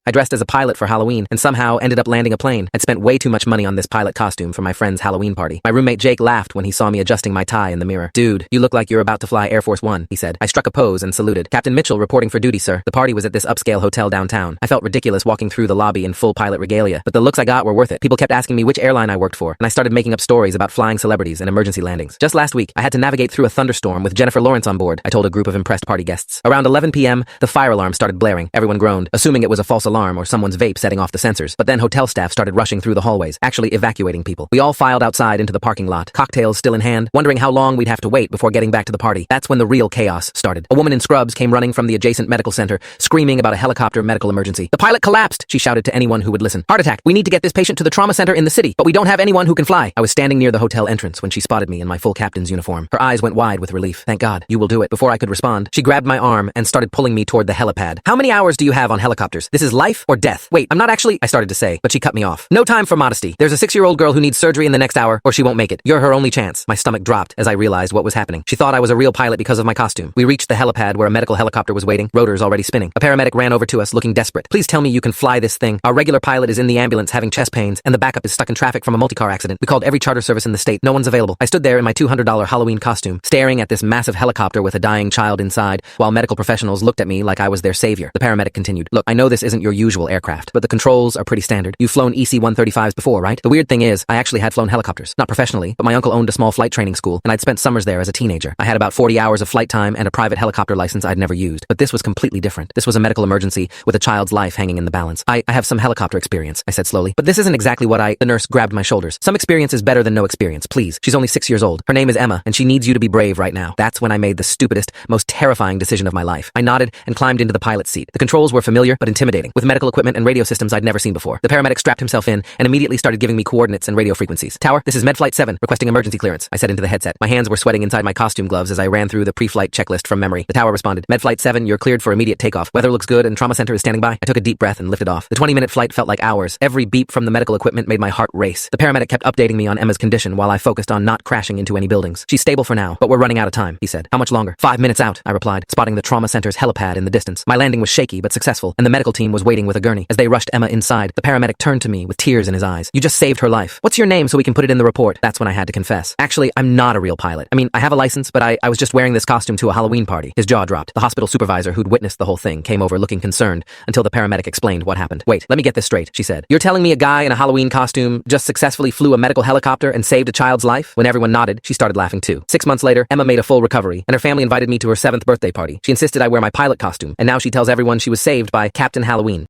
I dressed as a pilot for Halloween and somehow ended up landing a plane. I'd spent way too much money on this pilot costume for my friend's Halloween party. My roommate Jake laughed when he saw me adjusting my tie in the mirror. "Dude, you look like you're about to fly Air Force One," he said. I struck a pose and saluted. "Captain Mitchell reporting for duty, sir." The party was at this upscale hotel downtown. I felt ridiculous walking through the lobby in full pilot regalia, but the looks I got were worth it. People kept asking me which airline I worked for, and I started making up stories about flying celebrities and emergency landings. Just last week, I had to navigate through a thunderstorm with Jennifer Lawrence on board, I told a group of impressed party guests. Around 11 p.m., the fire alarm started blaring. Everyone groaned, assuming it was a false alarm or someone's vape setting off the sensors. But then hotel staff started rushing through the hallways, actually evacuating people. We all filed outside into the parking lot, cocktails still in hand, wondering how long we'd have to wait before getting back to the party. That's when the real chaos started. A woman in scrubs came running from the adjacent medical center, screaming about a helicopter medical emergency. "The pilot collapsed," she shouted to anyone who would listen. "Heart attack. We need to get this patient to the trauma center in the city, but we don't have anyone who can fly." I was standing near the hotel entrance when she spotted me in my full captain's uniform. Her eyes went wide with relief. "Thank God. You will do it." Before I could respond, she grabbed my arm and started pulling me toward the helipad. "How many hours do you have on helicopters? This is life or death." "Wait, I'm not actually," I started to say, but she cut me off. "No time for modesty. There's a 6-year-old girl who needs surgery in the next hour, or she won't make it. You're her only chance." My stomach dropped as I realized what was happening. She thought I was a real pilot because of my costume. We reached the helipad where a medical helicopter was waiting, rotors already spinning. A paramedic ran over to us looking desperate. "Please tell me you can fly this thing. Our regular pilot is in the ambulance having chest pains, and the backup is stuck in traffic from a multi-car accident. We called every charter service in the state. No one's available." I stood there in my $200 Halloween costume, staring at this massive helicopter with a dying child inside, while medical professionals looked at me like I was their savior. The paramedic continued. "Look, I know this isn't your usual aircraft, but the controls are pretty standard. You've flown EC-135s before, right? The weird thing is, I actually had flown helicopters. Not professionally, but my uncle owned a small flight training school, and I'd spent summers there as a teenager. I had about 40 hours of flight time and a private helicopter license I'd never used. But this was completely different. This was a medical emergency with a child's life hanging in the balance. I have some helicopter experience," I said slowly. "But this isn't exactly what I—" The nurse grabbed my shoulders. "Some experience is better than no experience, please. She's only 6 years old. Her name is Emma, and she needs you to be brave right now." That's when I made the stupidest, most terrifying decision of my life. I nodded and climbed into the pilot's seat. The controls were familiar but intimidating, with medical equipment and radio systems I'd never seen before. The paramedic strapped himself in and immediately started giving me coordinates and radio frequencies. "Tower, this is MedFlight 7, requesting emergency clearance," I said into the headset. My hands were sweating inside my costume gloves as I ran through the pre-flight checklist from memory. The tower responded, "MedFlight 7, you're cleared for immediate takeoff. Weather looks good and trauma center is standing by." I took a deep breath and lifted off. The 20-minute flight felt like hours. Every beep from the medical equipment made my heart race. The paramedic kept updating me on Emma's condition while I focused on not crashing into any buildings. "She's stable for now, but we're running out of time," he said. "How much longer?" "5 minutes out," I replied, spotting the trauma center's helipad in the distance. My landing was shaky but successful, and the medical team was waiting with a gurney. As they rushed Emma inside, the paramedic turned to me with tears in his eyes. "You just saved her life. What's your name so we can put it in the report?" That's when I had to confess. "Actually, I'm not a real pilot. I mean, I have a license, but I was just wearing this costume to a Halloween party." His jaw dropped. The hospital supervisor who'd witnessed the whole thing came over looking concerned until the paramedic explained what happened. "Wait, let me get this straight," she said. "You're telling me a guy in a Halloween costume just successfully flew a medical helicopter and saved a child's life?" When everyone nodded, she started laughing too. 6 months later, Emma made a full recovery, and her family invited me to her 7th birthday party. She insisted I wear my pilot costume, and now she tells everyone she was saved by Captain Halloween.